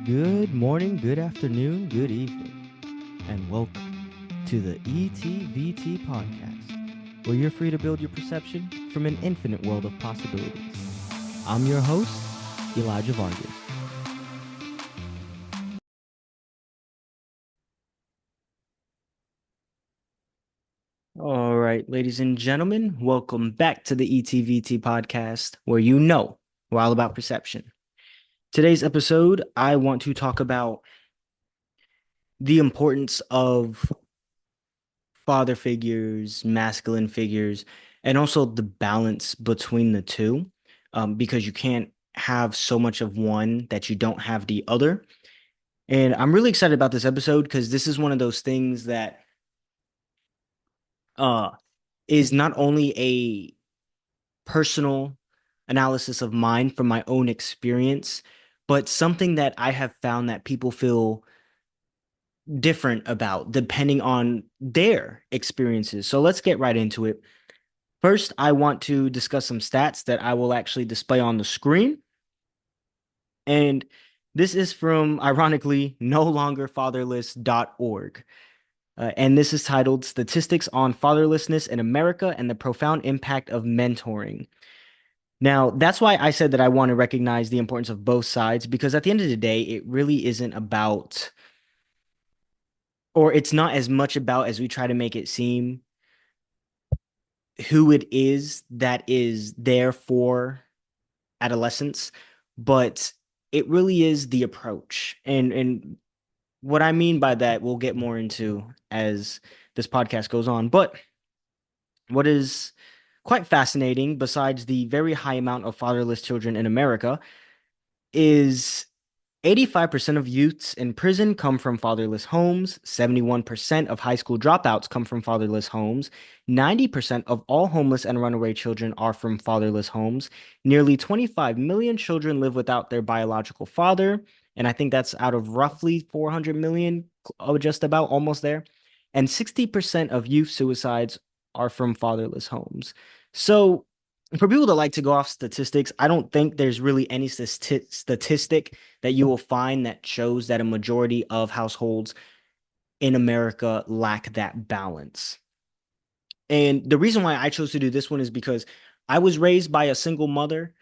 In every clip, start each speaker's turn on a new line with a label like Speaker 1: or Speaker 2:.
Speaker 1: Good morning, good afternoon, good evening, and welcome to the ETVT podcast, where you're free to build your perception from an infinite world of possibilities. I'm your host, Elijah Vargas. All right, ladies and gentlemen, welcome back to the ETVT podcast, where we're all about perception. Today's episode, I want to talk about the importance of father figures, masculine figures, and also the balance between the two, because you can't have so much of one that you don't have the other. And I'm really excited about this episode because this is one of those things that uh, is not only a personal analysis of mine from my own experience, but something that I have found that people feel different about depending on their experiences. So let's get right into it. First, I want to discuss some stats that I will actually display on the screen. And this is from, ironically, nolongerfatherless.org. And this is titled Statistics on Fatherlessness in America and the Profound Impact of Mentoring. Now, that's why I said that I want to recognize the importance of both sides, because at the end of the day, it really isn't about, or it's not as much about as we try to make it seem, who it is that is there for adolescence, but it really is the approach. And what I mean by that, we'll get more into as this podcast goes on. But what is quite fascinating, besides the very high amount of fatherless children in America, is 85% of youths in prison come from fatherless homes. 71% of high school dropouts come from fatherless homes. 90% of all homeless and runaway children are from fatherless homes. Nearly 25 million children live without their biological father. And I think that's out of roughly 400 million, just about almost there. And 60% of youth suicides are from fatherless homes. So, for people that like to go off statistics, I don't think there's really any statistic that you will find that shows that a majority of households in America lack that balance. And the reason why I chose to do this one is because I was raised by a single mother,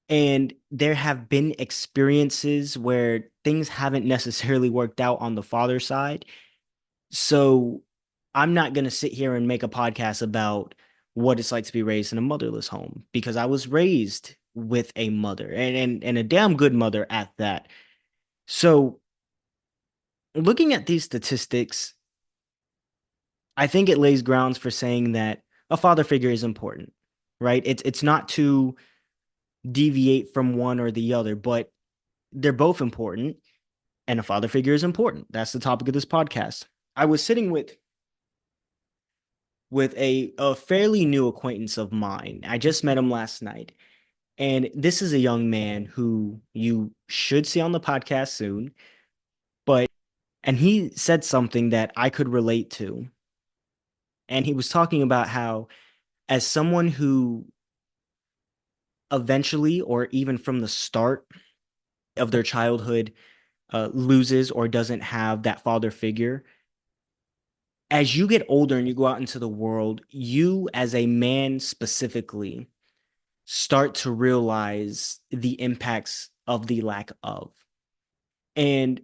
Speaker 1: and there have been experiences where things haven't necessarily worked out on the father side. So I'm not going to sit here and make a podcast about what it's like to be raised in a motherless home, because I was raised with a mother, and a damn good mother at that. So looking at these statistics, I think it lays grounds for saying that a father figure is important, right? It's not to deviate from one or the other, but they're both important, and a father figure is important. That's the topic of this podcast. I was sitting with a fairly new acquaintance of mine. I just met him last night. And this is a young man who you should see on the podcast soon. And he said something that I could relate to. And he was talking about how, as someone who eventually, or even from the start of their childhood, loses or doesn't have that father figure, as you get older and you go out into the world, you as a man specifically start to realize the impacts of the lack of. And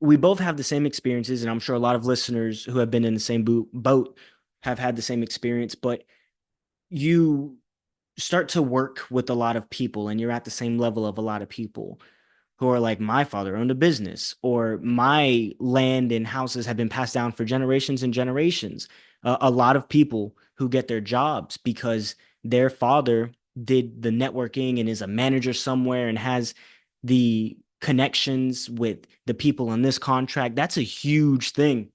Speaker 1: we both have the same experiences, and I'm sure a lot of listeners who have been in the same boat have had the same experience, but you start to work with a lot of people, and you're at the same level of a lot of people who are like, my father owned a business, or my land and houses have been passed down for generations and generations. A lot of people who get their jobs because their father did the networking and is a manager somewhere and has the connections with the people on this contract. That's a huge thing.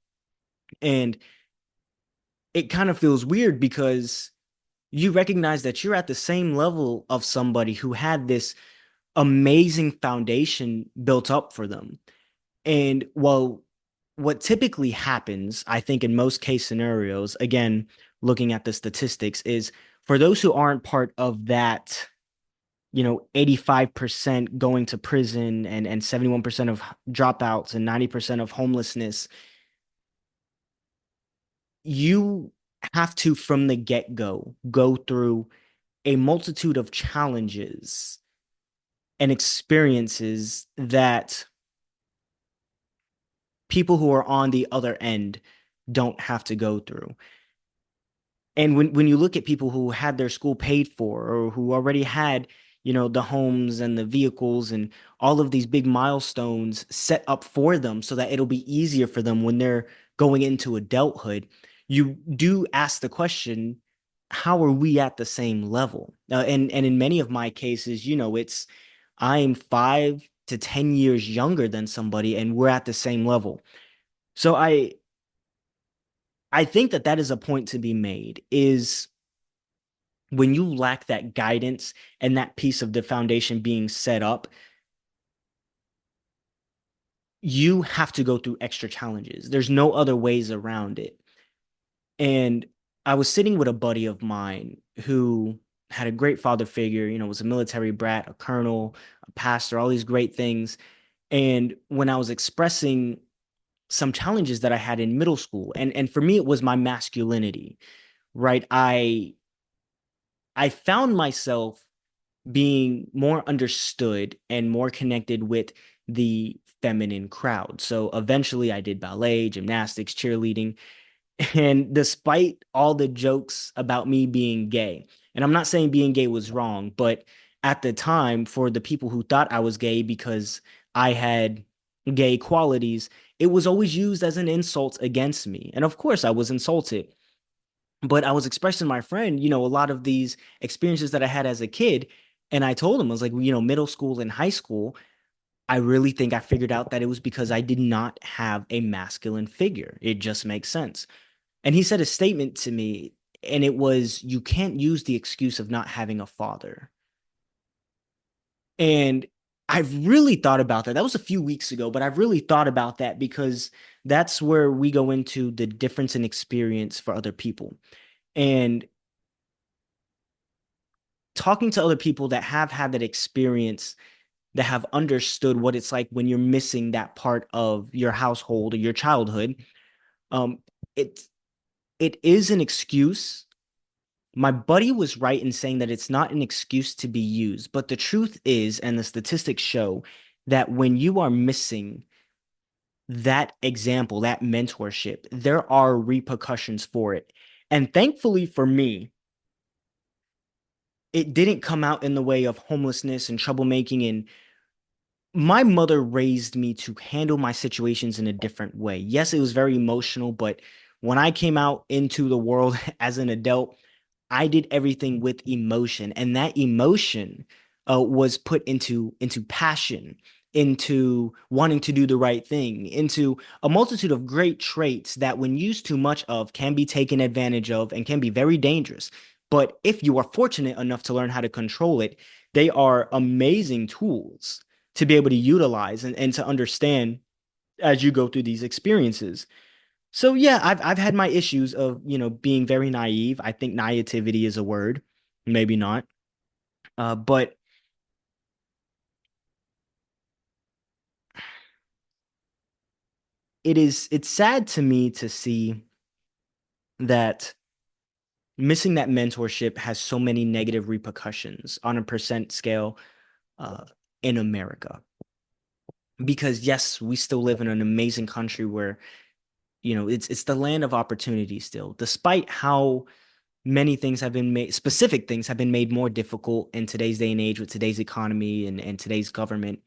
Speaker 1: And it kind of feels weird because you recognize that you're at the same level of somebody who had this amazing foundation built up for them. And well, what typically happens, I think, in most case scenarios, again, looking at the statistics, is for those who aren't part of that 85% going to prison and 71% of dropouts and 90% of homelessness, you have to, from the get-go, go through a multitude of challenges and experiences that people who are on the other end don't have to go through. And when you look at people who had their school paid for or who already had, the homes and the vehicles and all of these big milestones set up for them so that it'll be easier for them when they're going into adulthood, you do ask the question, how are we at the same level? And in many of my cases, it's I'm 5 to 10 years younger than somebody and we're at the same level. So I think that that is a point to be made is when you lack that guidance and that piece of the foundation being set up, you have to go through extra challenges. There's no other ways around it. And I was sitting with a buddy of mine who had a great father figure, was a military brat, a colonel, a pastor, all these great things. And when I was expressing some challenges that I had in middle school, and for me it was my masculinity, right? I found myself being more understood and more connected with the feminine crowd. So eventually I did ballet, gymnastics, cheerleading. And despite all the jokes about me being gay, and I'm not saying being gay was wrong, but at the time, for the people who thought I was gay because I had gay qualities, it was always used as an insult against me. And of course, I was insulted. But I was expressing to my friend, a lot of these experiences that I had as a kid. And I told him, I was like, middle school and high school, I really think I figured out that it was because I did not have a masculine figure. It just makes sense. And he said a statement to me, and it was, you can't use the excuse of not having a father. And I've really thought about that. That was a few weeks ago, but I've really thought about that because that's where we go into the difference in experience for other people. And talking to other people that have had that experience, that have understood what it's like when you're missing that part of your household or your childhood, um, it it is an excuse. My buddy was right in saying that it's not an excuse to be used, but the truth is, and the statistics show, that when you are missing that example, that mentorship, there are repercussions for it. And thankfully for me, it didn't come out in the way of homelessness and troublemaking. And my mother raised me to handle my situations in a different way. Yes, it was very emotional, but when I came out into the world as an adult, I did everything with emotion, and that emotion was put into passion, into wanting to do the right thing, into a multitude of great traits that, when used too much of, can be taken advantage of and can be very dangerous. But if you are fortunate enough to learn how to control it, they are amazing tools to be able to utilize and to understand as you go through these experiences. So yeah, I've had my issues of, being very naive. I think naivety is a word, maybe not. But it's sad to me to see that missing that mentorship has so many negative repercussions on a percent scale uh, in America. Because yes, we still live in an amazing country where, it's the land of opportunity still, despite how many things have been made, specific things have been made more difficult in today's day and age with today's economy and today's government.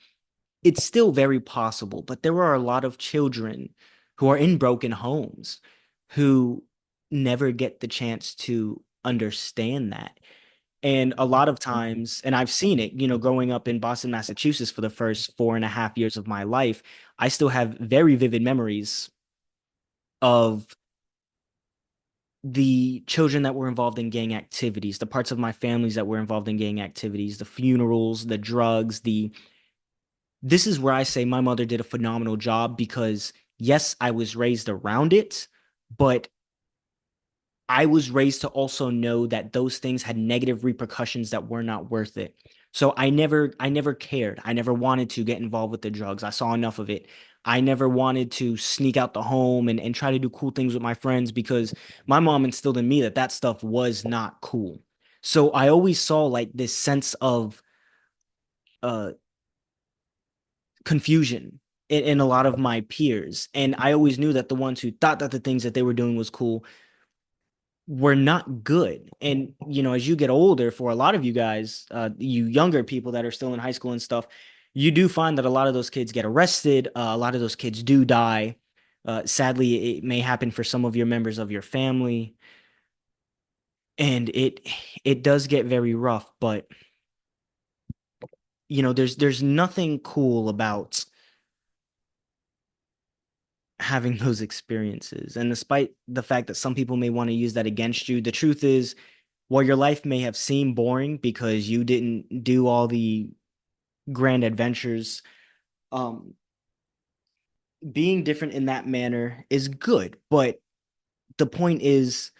Speaker 1: It's still very possible, but there are a lot of children who are in broken homes who never get the chance to understand that. And a lot of times, and I've seen it, growing up in Boston, Massachusetts for the first 4.5 years of my life, I still have very vivid memories of the children that were involved in gang activities, the parts of my families that were involved in gang activities, the funerals, the drugs, the this is where I say my mother did a phenomenal job because yes, I was raised around it, but I was raised to also know that those things had negative repercussions that were not worth it. So I never cared. I never wanted to get involved with the drugs. I saw enough of it. I never wanted to sneak out the home and try to do cool things with my friends because my mom instilled in me that that stuff was not cool. So I always saw like this sense of uh confusion in a lot of my peers. And I always knew that the ones who thought that the things that they were doing was cool were not good. And, as you get older, for a lot of you guys, you younger people that are still in high school and stuff, you do find that a lot of those kids get arrested. A lot of those kids do die. Sadly, it may happen for some of your members of your family. And it does get very rough, but there's nothing cool about having those experiences. And despite the fact that some people may want to use that against you, the truth is, while your life may have seemed boring because you didn't do all the grand adventures, um, being different in that manner is good. But the point is,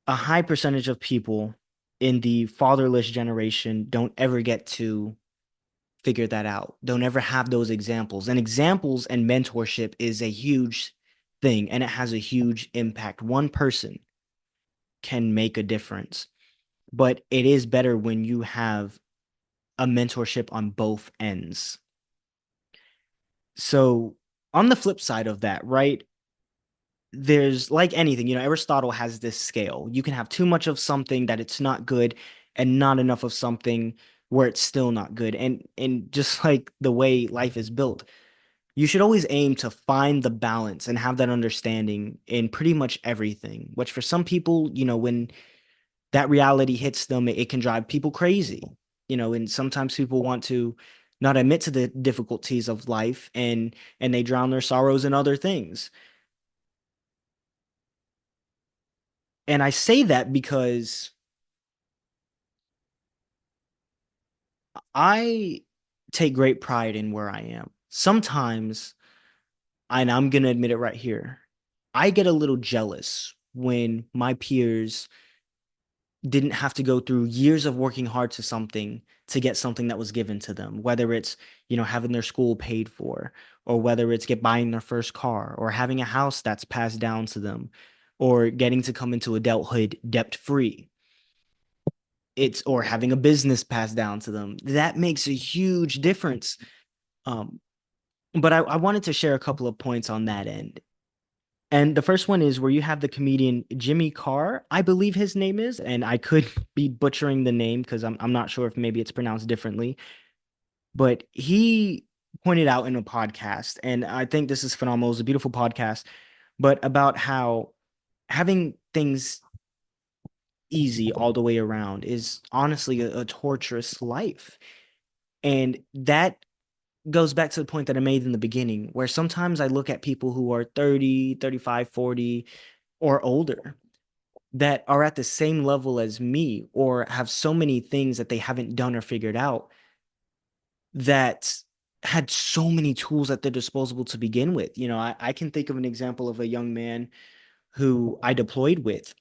Speaker 1: a high percentage of people in the fatherless generation don't ever get to figure that out. Don't ever have those examples. And examples and mentorship is a huge thing, and it has a huge impact. One person can make a difference, but it is better when you have a mentorship on both ends. So, on the flip side of that, right? There's like anything, Aristotle has this scale. You can have too much of something that it's not good and not enough of something where it's still not good. And just like the way life is built, you should always aim to find the balance and have that understanding in pretty much everything, which for some people, when that reality hits them, it can drive people crazy, and sometimes people want to not admit to the difficulties of life and they drown their sorrows in other things. And I say that because I take great pride in where I am. Sometimes, and I'm going to admit it right here, I get a little jealous when my peers didn't have to go through years of working hard to get something that was given to them, whether it's, having their school paid for, or whether it's get buying their first car, or having a house that's passed down to them, or getting to come into adulthood debt free. It's or having a business passed down to them. That makes a huge difference. Um, but I wanted to share a couple of points on that end. And the first one is where you have the comedian Jimmy Carr, I believe his name is, and I could be butchering the name because I'm not sure if maybe it's pronounced differently, but he pointed out in a podcast, and I think this is phenomenal. It's a beautiful podcast, but about how having things easy all the way around is honestly a torturous life. And that goes back to the point that I made in the beginning, where sometimes I look at people who are 30, 35, 40, or older that are at the same level as me or have so many things that they haven't done or figured out that had so many tools at their disposal to begin with. I can think of an example of a young man who I deployed with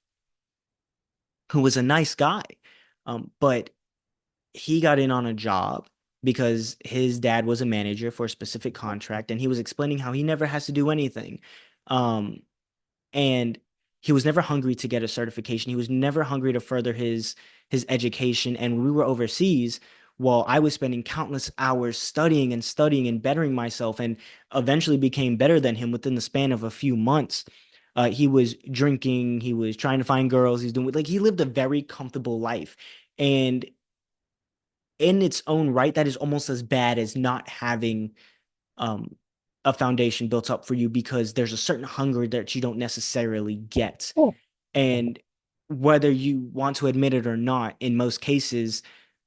Speaker 1: who was a nice guy. But he got in on a job because his dad was a manager for a specific contract, and he was explaining how he never has to do anything. Um, and he was never hungry to get a certification. He was never hungry to further his education. And when we were overseas, while I was spending countless hours studying and bettering myself, and eventually became better than him within the span of a few months. He was drinking, he was trying to find girls, he's doing like he lived a very comfortable life. And in its own right, that is almost as bad as not having um, a foundation built up for you because there's a certain hunger that you don't necessarily get.
Speaker 2: Oh.
Speaker 1: And whether you want to admit it or not, in most cases,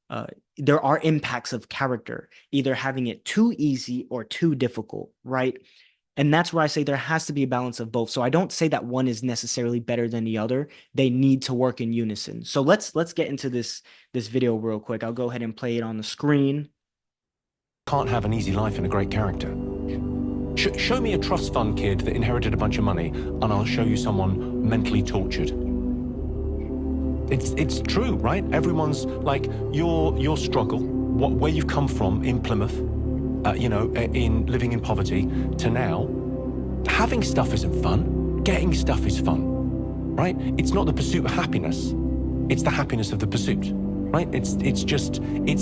Speaker 1: uh, there are impacts of character, either having it too easy or too difficult, right? And that's where I say there has to be a balance of both. So I don't say that one is necessarily better than the other. They need to work in unison. So let's get into this video real quick. I'll go ahead and play it on the screen.
Speaker 2: Can't have an easy life and a great character. Show me a trust fund kid that inherited a bunch of money, and I'll show you someone mentally tortured. It's true, right? Everyone's like your struggle, where you've come from in Plymouth, in living in poverty to now, having stuff isn't fun. Getting stuff is fun, right? It's not the pursuit of happiness. It's the happiness of the pursuit, right? It's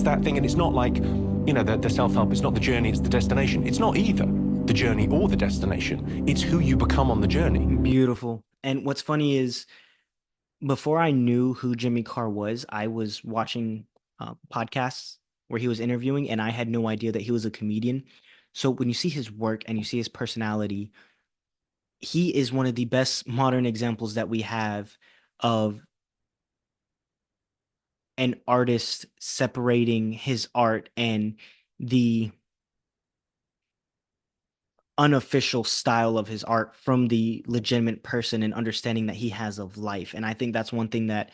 Speaker 2: that thing, and it's not like, the self-help. It's not the journey, it's the destination. It's not either the journey or the destination. It's who you become on the journey.
Speaker 1: Beautiful. And what's funny is before I knew who Jimmy Carr was, I was watching podcasts where he was interviewing, and I had no idea that he was a comedian. So when you see his work and you see his personality, he is one of the best modern examples that we have of an artist separating his art and the unofficial style of his art from the legitimate person and understanding that he has of life. And I think that's one thing that,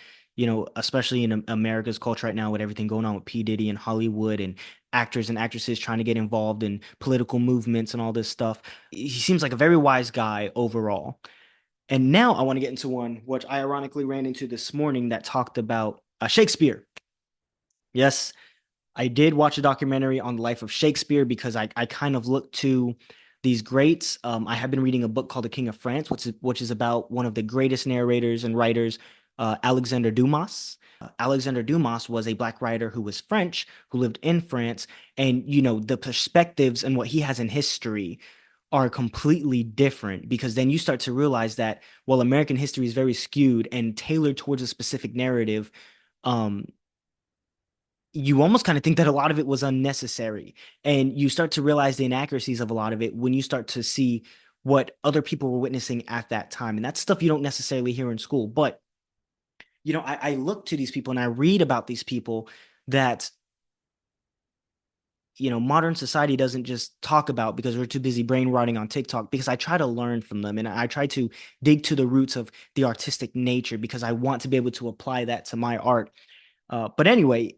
Speaker 1: especially in America's culture right now with everything going on with P. Diddy and Hollywood and actors and actresses trying to get involved in political movements and all this stuff. He seems like a very wise guy overall. And now I want to get into one which I ironically ran into this morning that talked about Shakespeare. Yes, I did watch a documentary on the life of Shakespeare because I kind of looked to these greats. I have been reading a book called The King of France, which is about one of the greatest narrators and writers, Alexander Dumas. Alexander Dumas was a black writer who was French, who lived in France, and the perspectives and what he has in history are completely different because then you start to realize that while American history is very skewed and tailored towards a specific narrative, um, you almost kind of think that a lot of it was unnecessary. And you start to realize the inaccuracies of a lot of it when you start to see what other people were witnessing at that time. And that's stuff you don't necessarily hear in school. But, I look to these people and I read about these people that, modern society doesn't just talk about because we're too busy brain rotting on TikTok, because I try to learn from them and I try to dig to the roots of the artistic nature because I want to be able to apply that to my art. But anyway,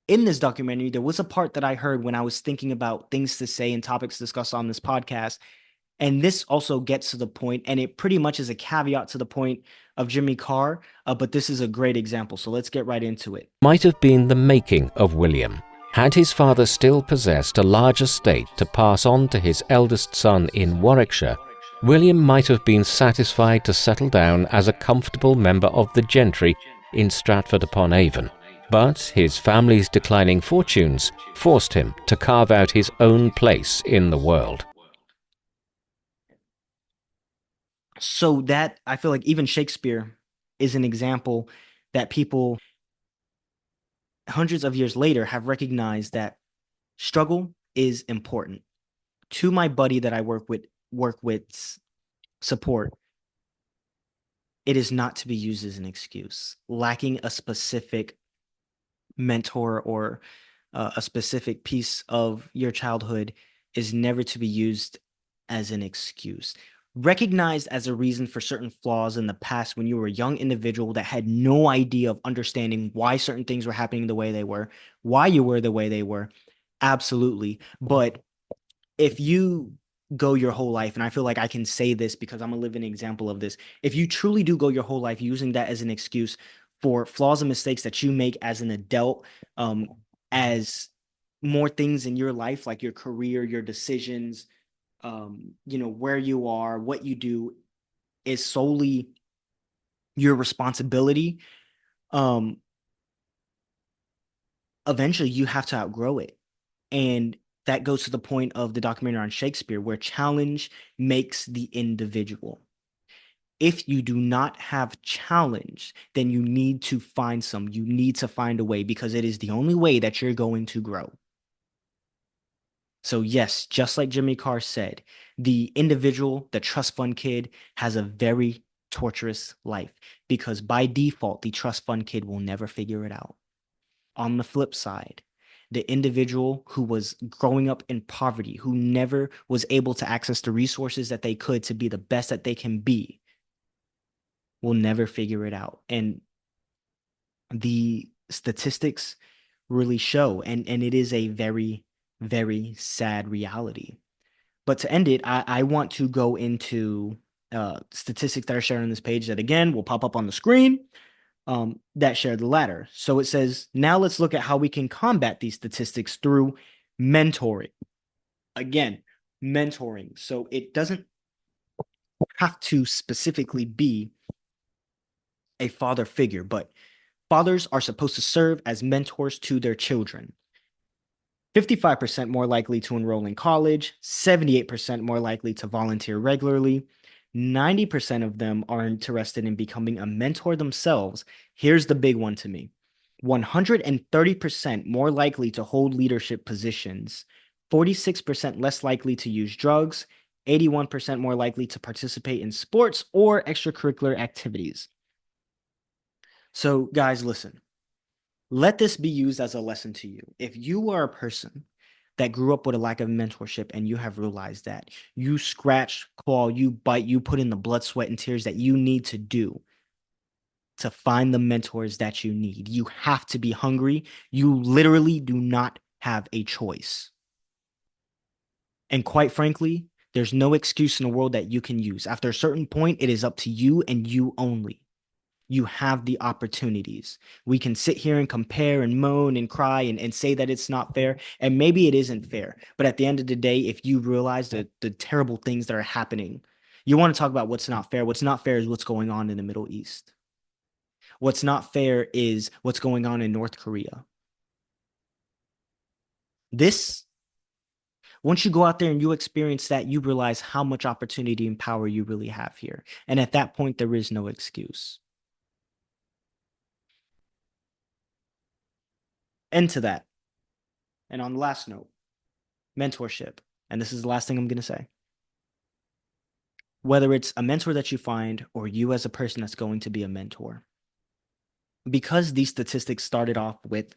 Speaker 1: in this documentary, there was a part that I heard when I was thinking about things to say and topics discussed on this podcast. And this also gets to the point, and it pretty much is a caveat to the point of Jimmy Carr, but this is a great example. So let's get right into it.
Speaker 3: Might have been the making of William. Had his father still possessed a large estate to pass on to his eldest son in Warwickshire, William might have been satisfied to settle down as a comfortable member of the gentry in Stratford-upon-Avon. But his family's declining fortunes forced him to carve out his own place in the world.
Speaker 1: So that I feel like even Shakespeare is an example that people hundreds of years later have recognized that struggle is important. To my buddy that I work with support, it is not to be used as an excuse. Lacking a specific mentor or a specific piece of your childhood is never to be used as an excuse. Recognized as a reason for certain flaws in the past when you were a young individual that had no idea of understanding why certain things were happening the way they were, why you were the way they were. Absolutely. But if you go your whole life, and I feel like I can say this because I'm a living example of this, if you truly do go your whole life using that as an excuse for flaws and mistakes that you make as an adult, as more things in your life, like your career, your decisions, where you are, what you do is solely your responsibility. Um, Eventually you have to outgrow it. And that goes to the point of the documentary on Shakespeare, where challenge makes the individual. If you do not have challenge, then you need to find some. You need to find a way because it is the only way that you're going to grow. So yes, just like Jimmy Carr said, the individual, the trust fund kid, has a very torturous life because by default, the trust fund kid will never figure it out. On the flip side, the individual who was growing up in poverty, who never was able to access the resources that they could to be the best that they can be, will never figure it out. And the statistics really show, and it is a very, very sad reality. But to end it, I want to go into statistics that are shared on this page that, again, will pop up on the screen. that share the latter. So it says, now let's look at how we can combat these statistics through mentoring. Again, mentoring. So it doesn't have to specifically be a father figure, but fathers are supposed to serve as mentors to their children. 55% more likely to enroll in college, 78% more likely to volunteer regularly, 90% of them are interested in becoming a mentor themselves. Here's the big one to me: 130% more likely to hold leadership positions, 46% less likely to use drugs, 81% more likely to participate in sports or extracurricular activities. So, guys, listen. Let this be used as a lesson to you. If you are a person that grew up with a lack of mentorship and you have realized that, you scratch, claw, you bite, you put in the blood, sweat, and tears that you need to do to find the mentors that you need. You have to be hungry. You literally do not have a choice. And quite frankly, there's no excuse in the world that you can use. After a certain point, it is up to you and you only. You have the opportunities. We can sit here and compare and moan and cry and say that it's not fair. And maybe it isn't fair. But at the end of the day, if you realize the terrible things that are happening, you want to talk about what's not fair. What's not fair is what's going on in the Middle East. What's not fair is what's going on in North Korea. This, once you go out there and you experience that, you realize how much opportunity and power you really have here. And at that point, there is no excuse. End to that. And on the last note, mentorship. And this is the last thing I'm going to say. Whether it's a mentor that you find or you as a person that's going to be a mentor, because these statistics started off with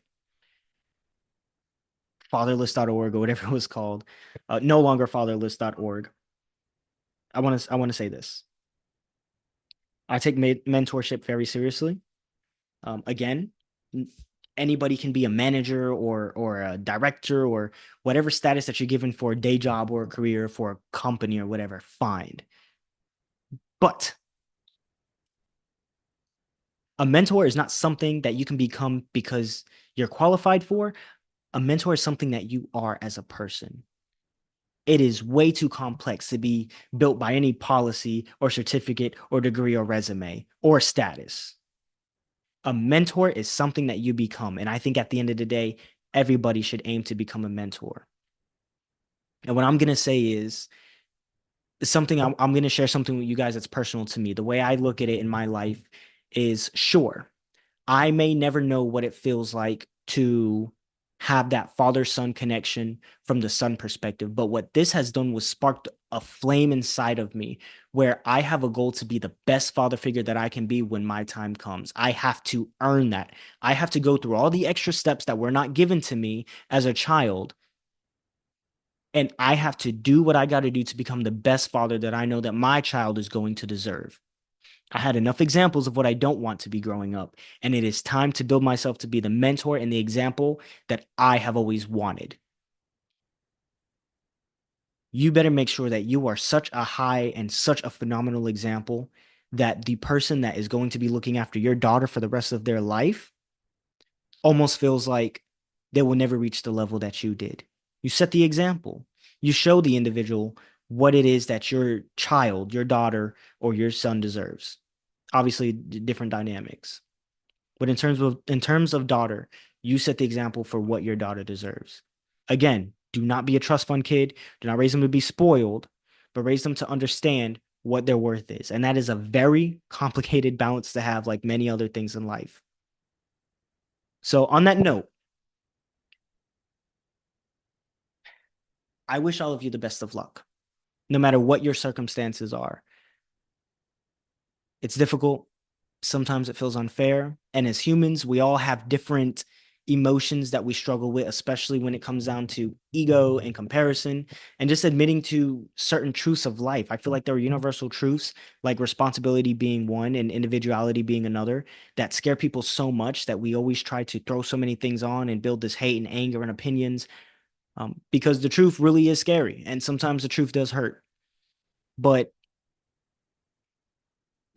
Speaker 1: fatherless.org or whatever it was called, no longer fatherless.org. I want to say this. I take mentorship very seriously. Again, anybody can be a manager or a director or whatever status that you're given for a day job or a career for a company or whatever. Fine. But a mentor is not something that you can become because you're qualified for. A mentor is something that you are as a person. It is way too complex to be built by any policy or certificate or degree or resume or status. A mentor is something that you become. And I think at the end of the day, everybody should aim to become a mentor. And what I'm going to say is something I'm going to share something with you guys that's personal to me. The way I look at it in my life is, sure, I may never know what it feels like to have that father-son connection from the son perspective. But what this has done was sparked a flame inside of me where I have a goal to be the best father figure that I can be when my time comes. I have to earn that. I have to go through all the extra steps that were not given to me as a child. And I have to do what I got to do to become the best father that I know that my child is going to deserve. I had enough examples of what I don't want to be growing up, and it is time to build myself to be the mentor and the example that I have always wanted. You better make sure that you are such a high and such a phenomenal example that the person that is going to be looking after your daughter for the rest of their life almost feels like they will never reach the level that you did. You set the example. You show the individual what it is that your child, your daughter, or your son deserves. Obviously, different dynamics. But in terms of daughter, you set the example for what your daughter deserves. Again, do not be a trust fund kid. Do not raise them to be spoiled, but raise them to understand what their worth is. And that is a very complicated balance to have, like many other things in life. So on that note, I wish all of you the best of luck, no matter what your circumstances are. It's difficult. Sometimes it feels unfair. And as humans, we all have different emotions that we struggle with, especially when it comes down to ego and comparison and just admitting to certain truths of life. I feel like there are universal truths, like responsibility being one and individuality being another, that scare people so much that we always try to throw so many things on and build this hate and anger and opinions, because the truth really is scary. And sometimes the truth does hurt. But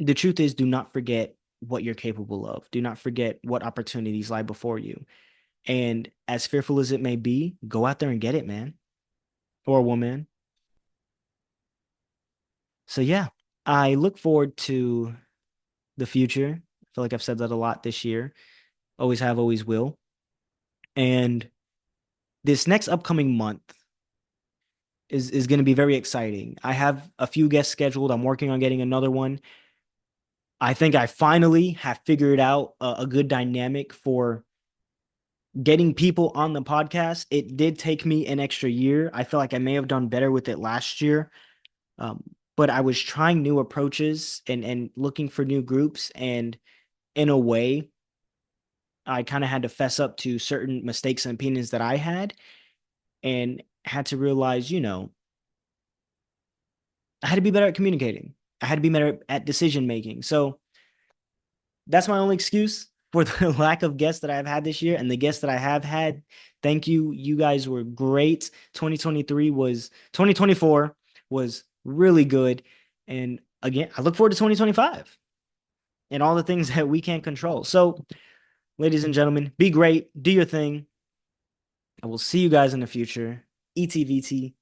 Speaker 1: the truth is, do not forget what you're capable of. Do not forget what opportunities lie before you. And as fearful as it may be, go out there and get it, man or woman. So yeah, I look forward to the future. I feel like I've said that a lot this year. Always have, always will. And this next upcoming month is going to be very exciting. I have a few guests scheduled. I'm working on getting another one. I think I finally have figured out a good dynamic for getting people on the podcast. It did take me an extra year. I feel like I may have done better with it last year. Um, but I was trying new approaches and looking for new groups. And in a way, I kind of had to fess up to certain mistakes and opinions that I had and had to realize, I had to be better at communicating. I had to be better at decision making. So that's my only excuse for the lack of guests that I've had this year and the guests that I have had. Thank you. You guys were great. 2024 was really good. And again, I look forward to 2025 and all the things that we can't control. So, ladies and gentlemen, be great, do your thing. I will see you guys in the future. ETVT.